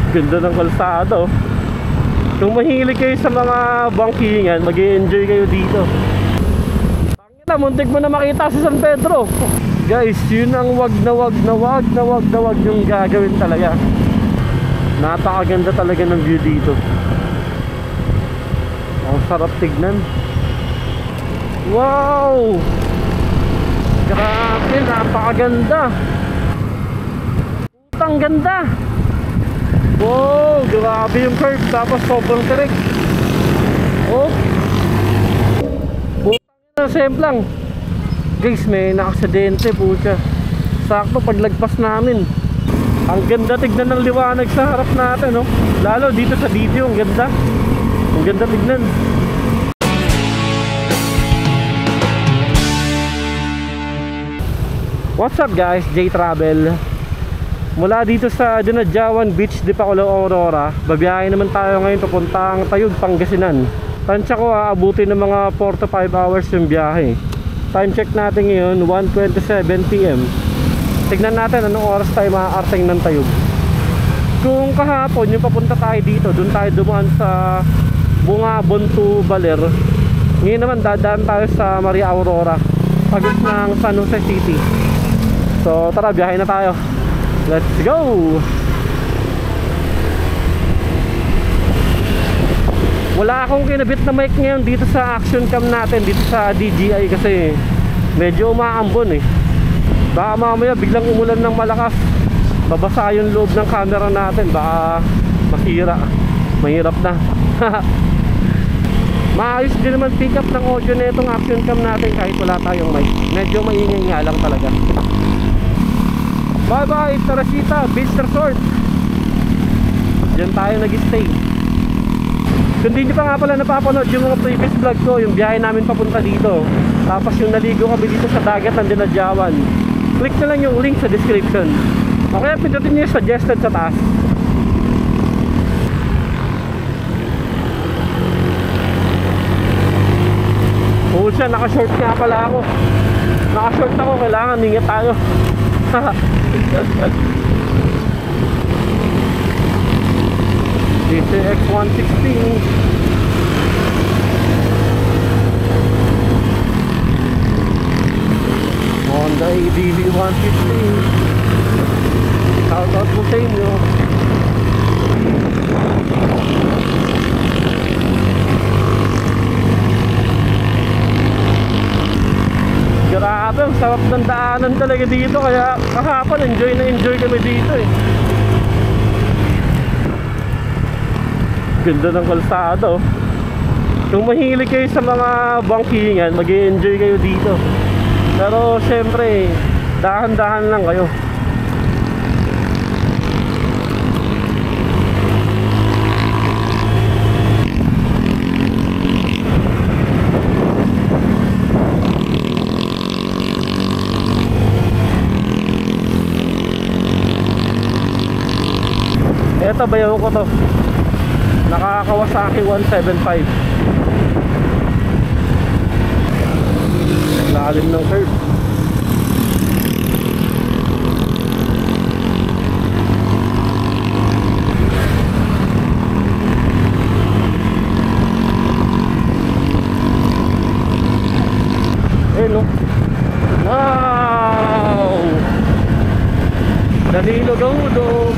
Ganda ng kalsada oh. Kung mahilig kayo sa mga bangkingan, mag-i-enjoy kayo dito. Muntik mo na makita sa San Pedro. Guys, yun ang wag na wag yung gagawin talaga. Napakaganda talaga ng view dito. Ang sarap tignan. Wow! Grabe, napakaganda. Putang ganda. Wow, grabe yung curve. Tapos sobrang tirik. Oh, semplang. Guys, may nakaksidente po siya. Sakto paglagpas namin. Ang ganda tignan ng liwanag sa harap natin, no? Lalo dito sa video, ang ganda. Ang ganda tignan. What's up guys, J Travel. Mula dito sa Dinadjawan Beach, Dipakulaw, Aurora, babiyahin naman tayo ngayon papuntang Tayug, Pangasinan. Tansya ko aabutin ng mga 4 to 5 hours yung biyahe. Time check natin ngayon 1:27 PM. Tignan natin anong oras tayo maaarting ng Tayug. Kung kahapon yung papunta tayo dito, dun tayo dumaan sa Bungabon to Baler. Ngayon naman dadaan tayo sa Maria Aurora, pagod ng San Jose City. So tara, biyahe na tayo. Let's go! Wala akong kinabit na mic ngayon dito sa action cam natin, dito sa DJI, kasi medyo umaambon eh. Baka mamaya biglang umulan ng malakas, babasa yung loob ng camera natin, baka masira. Mahirap na. Maayos din naman pick up ng audio na itong action cam natin kahit wala tayong mic. Medyo maingay nga lang talaga. Bye bye Teresita Beach Resort. Diyan tayo nag-stay. Kung di nyo pa nga pala napapanood yung mga previous vlog ko, yung biyahe namin papunta dito, tapos yung naligo kami dito sa dagat ng Dinadjawan, click na lang yung link sa description. O kaya pindutin nyo yung suggested sa taas. Oo siya, naka-short nga pala ako. Naka-short ako, kailangan ingat tayo. DCX 160. Honda ADV 150. Shout out po sa inyo. Grabe, ang sarap ng daanan talaga dito. Kaya kahapon enjoy na enjoy kami dito eh. Ganda ng kalsada oh. Kung mahilig kayo sa mga bangkingan, mag-i-enjoy kayo dito. Pero syempre, dahan-dahan lang kayo. Eto, bayaw ko to. Nakakawasaki 175. Lalim ng curve. Eh no. Wow! Danilo-Dodo.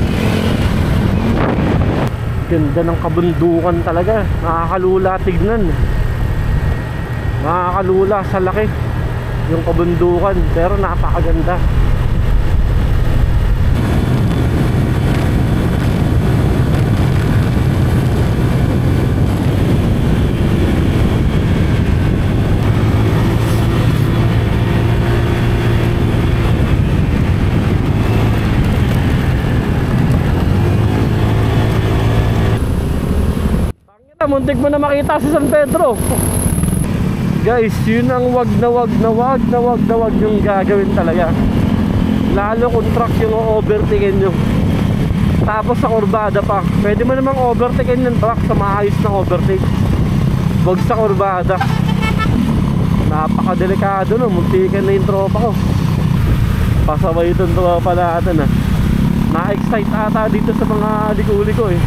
Ganda ng kabundukan talaga. Nakakalula tignan. Nakakalula sa laki yung kabundukan, pero napakaganda. Muntik mo na makita sa San Pedro. Guys, yun ang wag na wag yung gagawin talaga. Lalo kung truck yung overtaken nyo, tapos sa kurbada pa. Pwede mo namang overtaken yung truck sa maayos na overtake. Wag sa kurbada. Napakadelikado no. Muntikan na yung tropa ko. Pasaway itong tropa natin ha. Na-extend sight ata dito sa mga liko-liko eh.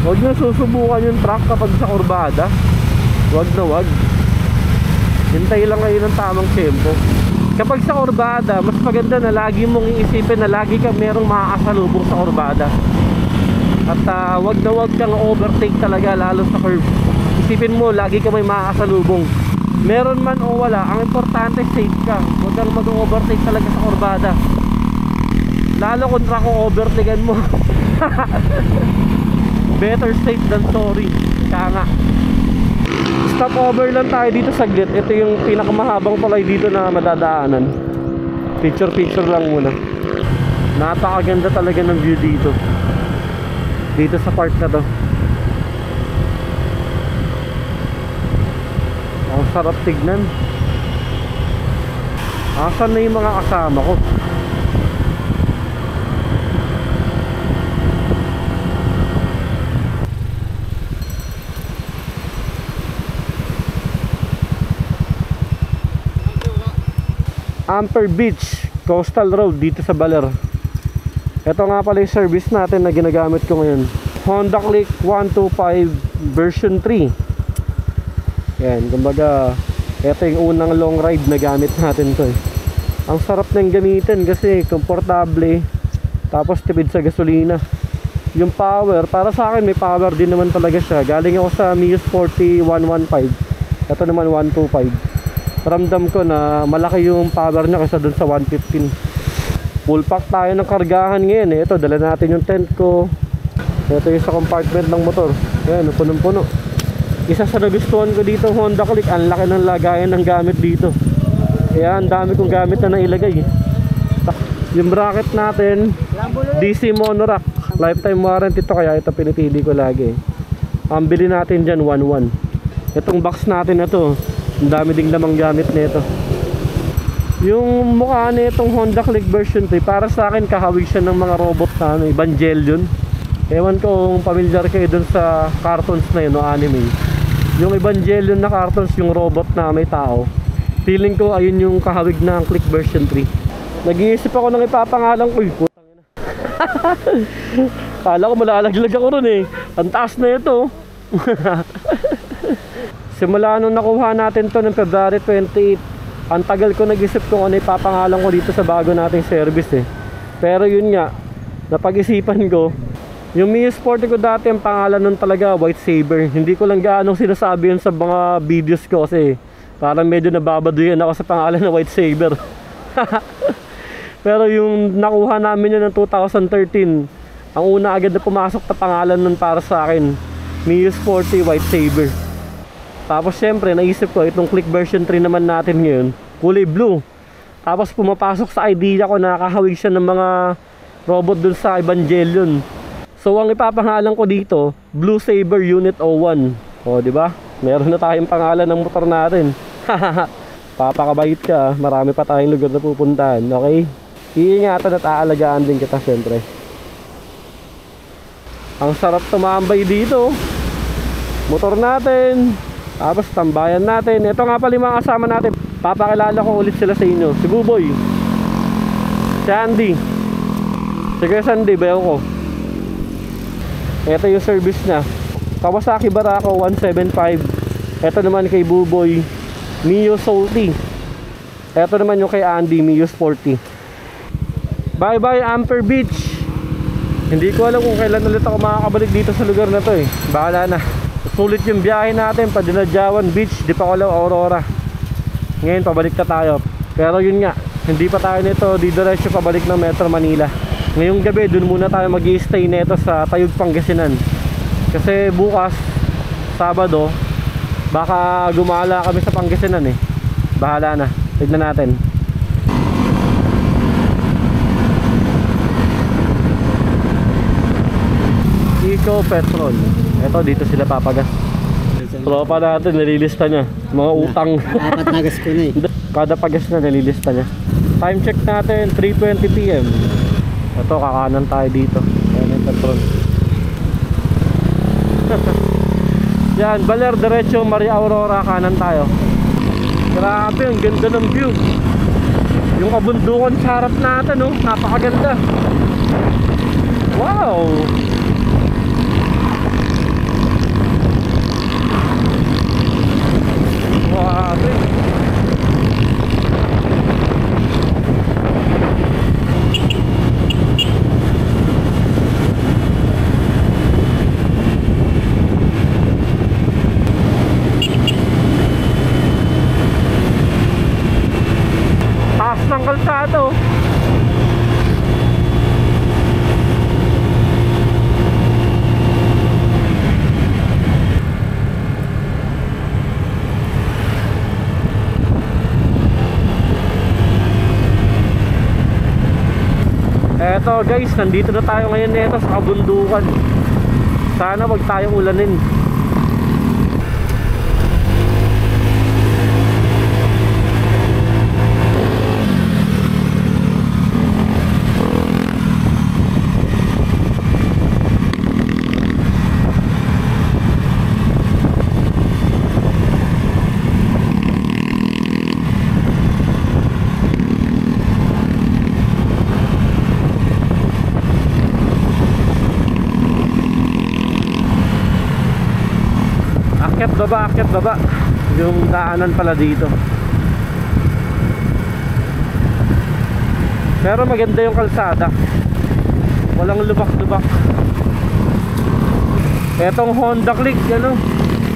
Huwag nyo susubukan yung truck kapag sa kurbada. Huwag na huwag. Hintay lang kayo ng tamang tempo. Kapag sa kurbada, mas maganda na lagi mong iisipin na lagi ka merong makakasalubong sa kurbada. At wag na wag kang overtake talaga, lalo sa curve. Isipin mo, lagi ka may makakasalubong. Meron man o wala, ang importante safe ka. Huwag kang mag-overtake talaga sa kurbada. Lalo kung truck o overtakean mo. Better safe than sorry. Kaya nga. Stop over lang tayo dito saglit. Ito yung pinakamahabang tulay dito na madadaanan. Picture lang muna. Napakaganda talaga ng view dito. Dito sa part na to. Ang sarap tignan. Asan na yung mga kasama ko? Amper Beach Coastal Road dito sa Baler. Ito nga pala yung service natin na ginagamit ko ngayon, Honda Click 125 version 3. Yan, kumbaga ito yung unang long ride na gamit natin to eh. Ang sarap nang gamitin kasi komportable, tapos tipid sa gasolina. Yung power, para sa akin may power din naman talaga siya. Galing ako sa Mius 40 115. Ito naman 125. Ramdam ko na malaki yung power niya kaysa dun sa 115. Full pack tayo ng kargahan ngayon eh. Ito, dala natin yung tent ko. Ito yung sa compartment ng motor. Ayan, punong-puno. Isa sa nagustuhan ko dito Honda Click, ang laki ng lagayan ng gamit dito. Kaya ang dami kong gamit na nailagay. Yung bracket natin, DC monorack. Lifetime warranty ito, kaya ito pinipili ko lagi. Ang bili natin dyan 1.1. Itong box natin na to, ang dami ding lamang gamit nito. Yung mukha nitong Honda Click version 3, para sa akin kahawig siya ng mga robot na Evangelion. Ewan ko kung familiar kayo dun sa cartoons na yun o anime. Yung Evangelion na cartoons, yung robot na may tao. Feeling ko ayun yung kahawig ng Click version 3. Nag-iisip ako ng ipapangalan ko. Putang ina. Kala ko malalaglag ako ron eh. Ang taas na ito. Simula nung nakuha natin to ng February 28, ang tagal ko nag-isip kung ano ipapangalan ko dito sa bago nating service eh. Pero yun nga, napag-isipan ko, yung Mio Sporty ko dati, ang pangalan nun talaga White Saber. Hindi ko lang gaano sinasabi yun sa mga videos ko kasi parang medyo nababaduyan ako sa pangalan na White Saber. Pero yung nakuha namin yun ng 2013, ang una agad na pumasok na pangalan nun para sa akin, Mio Sporty White Saber. Tapos syempre naisip ko itong Click version 3 naman natin ngayon, kulay blue. Tapos pumapasok sa idea ko na nakahawig siya ng mga robot dun sa Evangelion. So ang ipapangalan ko dito, Blue Saber Unit 01. O di ba? Meron na tayong pangalan ng motor natin. Papakabait ka, marami pa tayong lugar na pupuntahan, okay? Iingatan at aalagaan din kita syempre. Ang sarap tumambay dito. Motor natin. Tapos tambayan natin. Ito nga pala yung mga kasama natin. Papakilala ko ulit sila sa inyo. Si Buboy, si Andy, si Kuya Sandy, bayaw ko. Ito yung service niya, Kawasaki Barako 175. Ito naman kay Buboy, Mio Salty. Ito naman yung kay Andy, Mio Sporty. Bye bye Amper Beach. Hindi ko alam kung kailan ulit ako makakabalik dito sa lugar na to eh. Bahala na. Sulit yung biyahe natin pa Dinadjawan Beach, Dipakulaw, Aurora. Ngayon pabalik na tayo. Pero yun nga, hindi pa tayo nito didiretso pabalik ng Metro Manila. Ngayong gabi dun muna tayo mag-i-stay nito sa Tayug, Pangasinan. Kasi bukas Sabado baka gumala kami sa Pangasinan eh. Bahala na, tignan natin. Eco Petrol. Ito, dito sila papagas. Tropa natin, nalilista niya mga utang. Dapat nagas ko na eh. Kada pagas na nalilista niya. Time check natin 3:20 PM. Ito, kakanan tayo dito. Ayan yung petrol. Yan, Baler, diretso Maria Aurora, kanan tayo. Grabe, ang ganda ng view. Yung kabundukan sa harap natin, oh, napakaganda. Wow! Grabe! Taas ng kalsado. Eto guys, nandito na tayo ngayon nito sa kabundukan. Sana wag tayong ulanin. Akyat baba yung daanan pala dito. Pero maganda yung kalsada, walang lubak-lubak. Etong Honda Click, ano,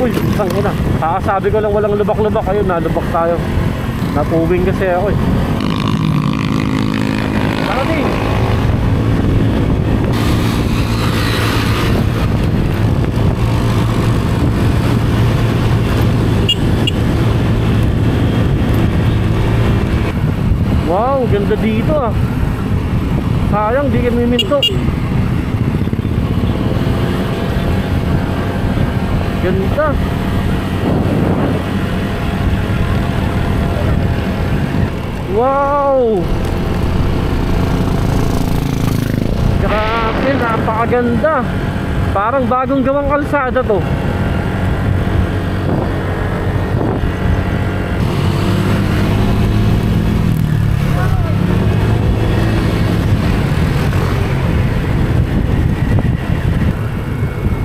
uy, tangina, kakasabi ko lang walang lubak-lubak. Ayun, nalubak tayo, napuwing kasi ako eh. Marami. Wow, ganda dito ah. Sayang di kami minto. Ganda. Wow. Grabe, napakaganda. Parang bagong gawang kalsada to.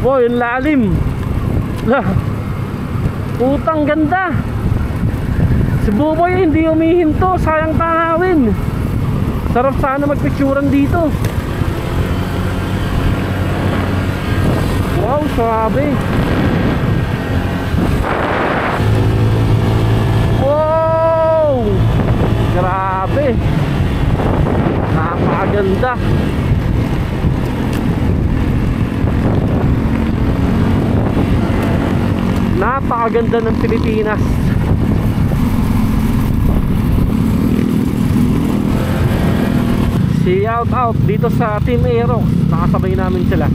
Wow, yung lalim. Lah, putang ganda. Si Buboy hindi humihinto, sayang tanawin. Sarap sana magpicturan dito. Wow, sabi. Wow, grabe. Napakaganda. Napakaganda ng Pilipinas. Shout out dito sa Team Aero, nakasabay namin sila.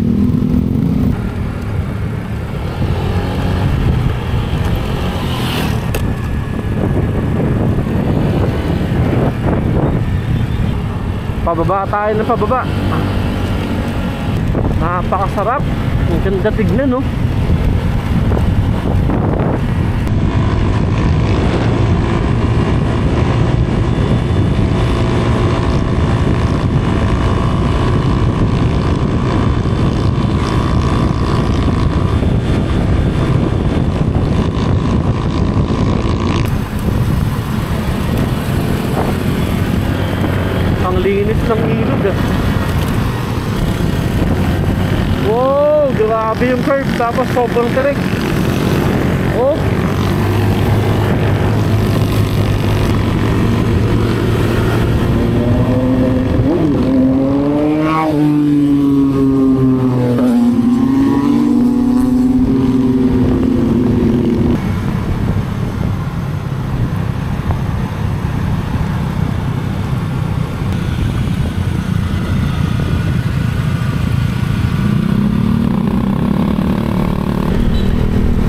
Pababa tayo na pababa. Napakasarap. Ang ganda tignan, no? Linis ng ilog ah. Wow, grabe yung curve, tapos sobrang tirik. Oh,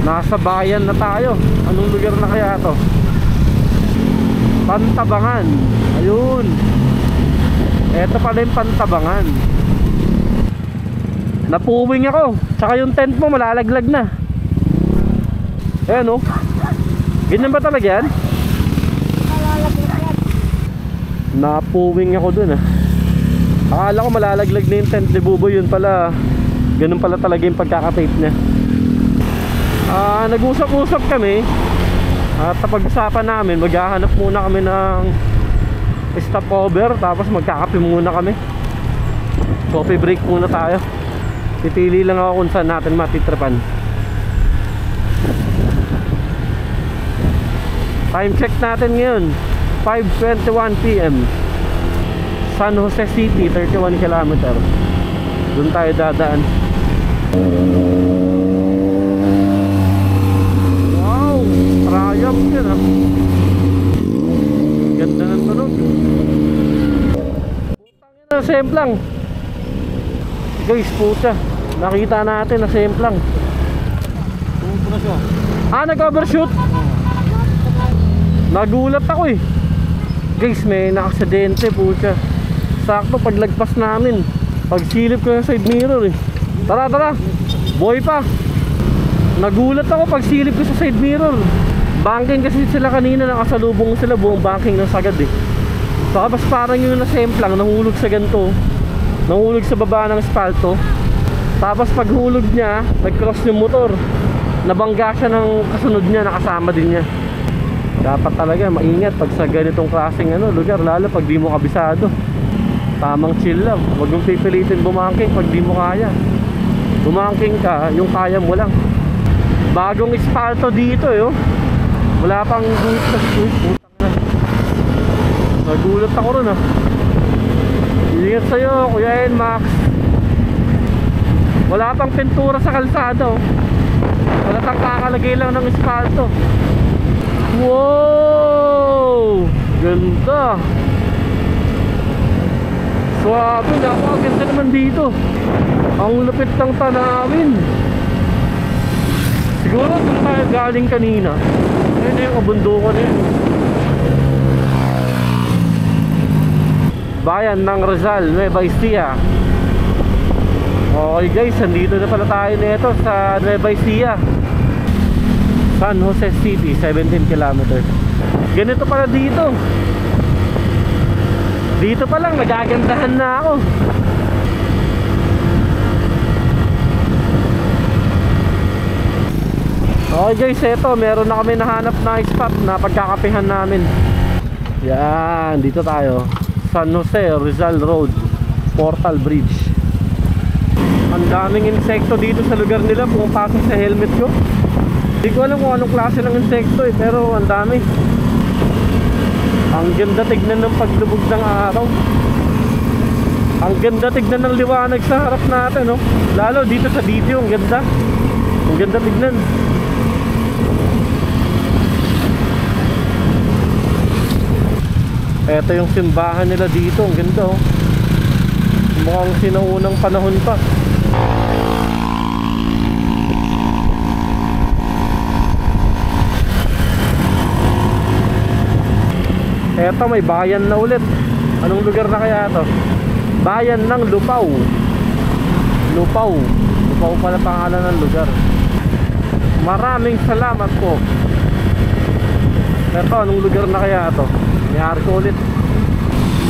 nasa bayan na tayo. Anong lugar na kaya to? Pantabangan. Ayun. Eto pala yung Pantabangan. Napuwing ako. Tsaka yung tent mo malalaglag na. Ayan oh. Ganyan ba talaga yan? Malalaglag yan. Napuwing ako dun ah. Akala ko malalaglag na yung tent ni Buboy, yun pala ganun pala talaga yung pagkakatape niya. Nag-usap-usap kami at pag-usapan namin, maghahanap muna kami ng stopover, tapos magkakape muna kami. Coffee break muna tayo. Pipili lang ako kung saan natin matitripan. Time check natin ngayon 5:21 PM. San Jose City, 31 km. Doon tayo dadaan. Wow, Triumph yun ha. Ganda ng tunog. Putang yun na, semplang. Guys, puta, nakita natin na semplang. Nag-overshoot. Nagulat ako eh. Guys, may nakaksidente po siya. Sakto paglagpas namin, pagsilip ko yung side mirror eh. Tara, boy pa. Nagulat ako pagsilip ko sa side mirror. Banking kasi sila kanina, nakasalubong sila, buong banking ng sagad eh. Tapos parang yung nasemplang, nahulog sa ganito, nahulog sa baba ng espalto. Tapos paghulog niya, nag-cross yung motor, nabangga siya ng kasunod niya, nakasama din niya. Dapat talaga maingat pag sa ganitong klaseng lugar, lalo pag di mo kabisado. Tamang chill lang, huwag mong pipilitin bumangking pag di mo kaya. Bumangking ka, yung kaya mo lang. Bagong espalto dito eh, oh. Wala pang guhit na. Nagulat ako ron ah. Ingat sa'yo, Kuya Max. Wala pang pintura sa kalsada oh. Wala pang kakalagay lang ng espalto. Wow! Ganda! Swabe, napakaganda naman dito. Ang lupit ng tanawin. Siguro kung tayo galing kanina, ayun yung kabundukan yun. Bayan ng Rizal, Nueva Ecija. Okay guys, nandito na pala tayo nito sa Nueva Ecija, San Jose City, 17 km. Ganito pala dito. Dito pa lang nagagandahan na ako. Okay guys, eto meron na kami nahanap na spot na pagkakapihan namin. Yan, dito tayo, San Jose Rizal Road, Portal Bridge. Ang daming insekto dito sa lugar nila, pumapasok sa helmet ko. Hindi ko alam kung anong klase ng insekto eh, pero ang dami. Ang ganda tignan ng paglubog ng araw. Ang ganda tignan ng liwanag sa harap natin, no? Lalo dito sa video, ang ganda. Ang ganda tignan. Ito yung simbahan nila dito, ang ganda oh. Mukhang sinaunang panahon pa. Eto, may bayan na ulit. Anong lugar na kaya to? Bayan ng Lupaw. Lupaw pala pangalan ng lugar. Maraming salamat po. Eto, anong lugar na kaya to? May arko ulit.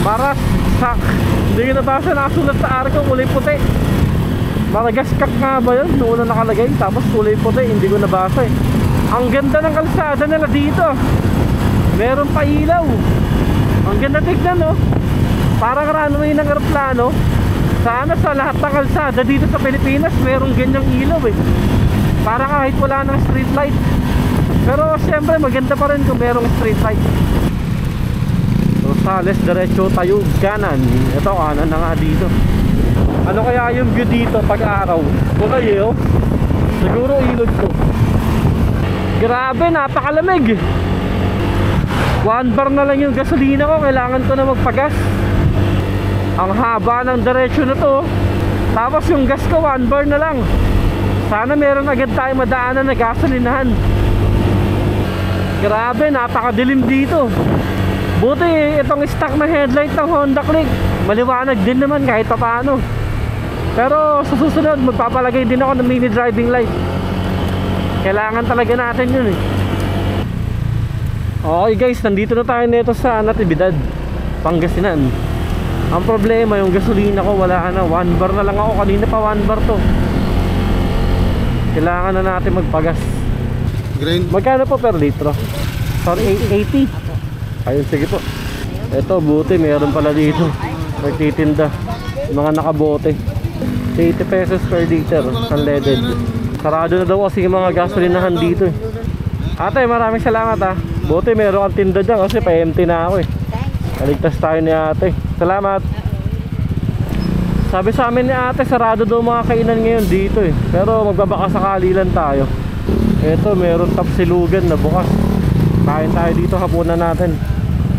Marasak. Hindi ko nabasa, nakasulat sa arko, kulay puti. Maragaskak nga ba yun? Noon na nakalagay, tapos kulay puti, hindi ko nabasa eh. Ang ganda ng kalsada nila dito. Meron pa ilaw. Ang ganda tignan no. Parang runway ng aeroplano. Sana sa lahat ng kalsada dito sa Pilipinas merong ganyang ilaw eh. Para kahit wala ng street light. Pero siyempre maganda pa rin kung merong street light. Rosales, diretso tayo kanan. Ito kanan na nga dito. Ano kaya yung view dito pag araw? Kulay oh. Siguro ilog to. Grabe, napakalamig. 1 bar na lang yung gasolina ko, kailangan ko na magpagas. Ang haba ng diretsyo na to. Tapos yung gas ko 1 bar na lang. Sana meron agad tayo madaanan na gasolinahan. Grabe, napakadilim dito. Buti itong stock na headlight ng Honda Click, maliwanag din naman kahit pa paano. Pero sa susunod magpapalagay din ako ng mini driving light. Kailangan talaga natin yun eh. Okay guys, nandito na tayo nito sa Natividad, Pangasinan. Ang problema, yung gasolina ko wala na, 1 bar na lang ako. Kanina pa 1 bar to. Kailangan na natin magpagas. Magkano po per litro? Sorry, 80. Ayun, sige po. Ito, buti, meron pala dito. Nagtitinda. Mga nakabote. 80 pesos per liter, unleaded. Sarado na daw kasi yung mga gasolinahan dito eh. Ate, maraming salamat ha. Buti, meron kang tinda dyan kasi pa-empty na ako eh. Naligtas tayo ni ate. Salamat. Sabi sa amin ni ate, sarado daw mga kainan ngayon dito eh. Pero magbabaka sakali lang tayo. Ito, meron tapsilugan na bukas. Kain tayo dito, hapunan natin.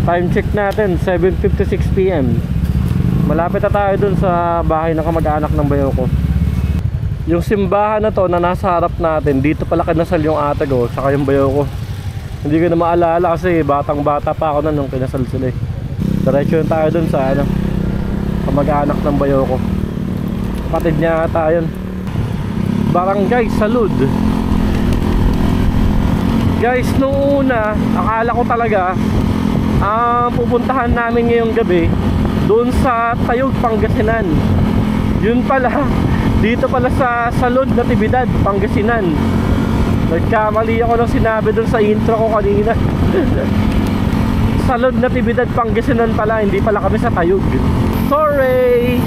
Time check natin, 7:56 PM. Malapit na tayo dun sa bahay ng kamag-anak ng bayaw ko. Yung simbahan na to na nasa harap natin, dito pala kinasal yung ate ko, saka yung bayaw ko. Hindi ko na maalala kasi batang bata pa ako na nung kinasal sila eh. Diretso yun tayo dun sa ano, kamag-anak ng bayaw ko. Kapatid niya ata yun. Barangay Salud. Guys, nung una, akala ko talaga pupuntahan namin ngayong gabi doon sa Tayog, Pangasinan. Yun pala, dito pala sa Salud, Natividad, Pangasinan. Nagkamali ako nung sinabi doon sa intro ko kanina. Salud, Natividad, Pangasinan pala, hindi pala kami sa Tayog. Sorry!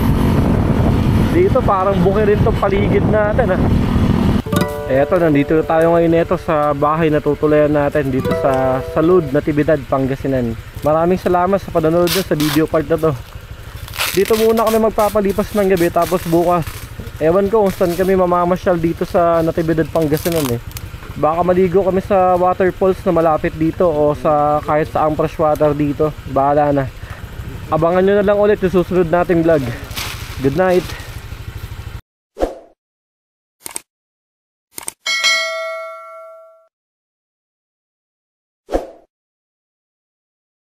Dito parang buki rin tong paligid natin ha. Eto, nandito tayo ngayon neto sa bahay na tutulayan natin dito sa Salud, Natividad, Pangasinan. Maraming salamat sa panonood nyo sa video part na to. Dito muna kami magpapalipas ng gabi, tapos bukas ewan ko kung saan kami mamamasyal dito sa Natividad, Pangasinan eh. Baka maligo kami sa waterfalls na malapit dito o sa kahit saang freshwater dito. Bahala na. Abangan nyo na lang ulit yung susunod nating vlog. Good night.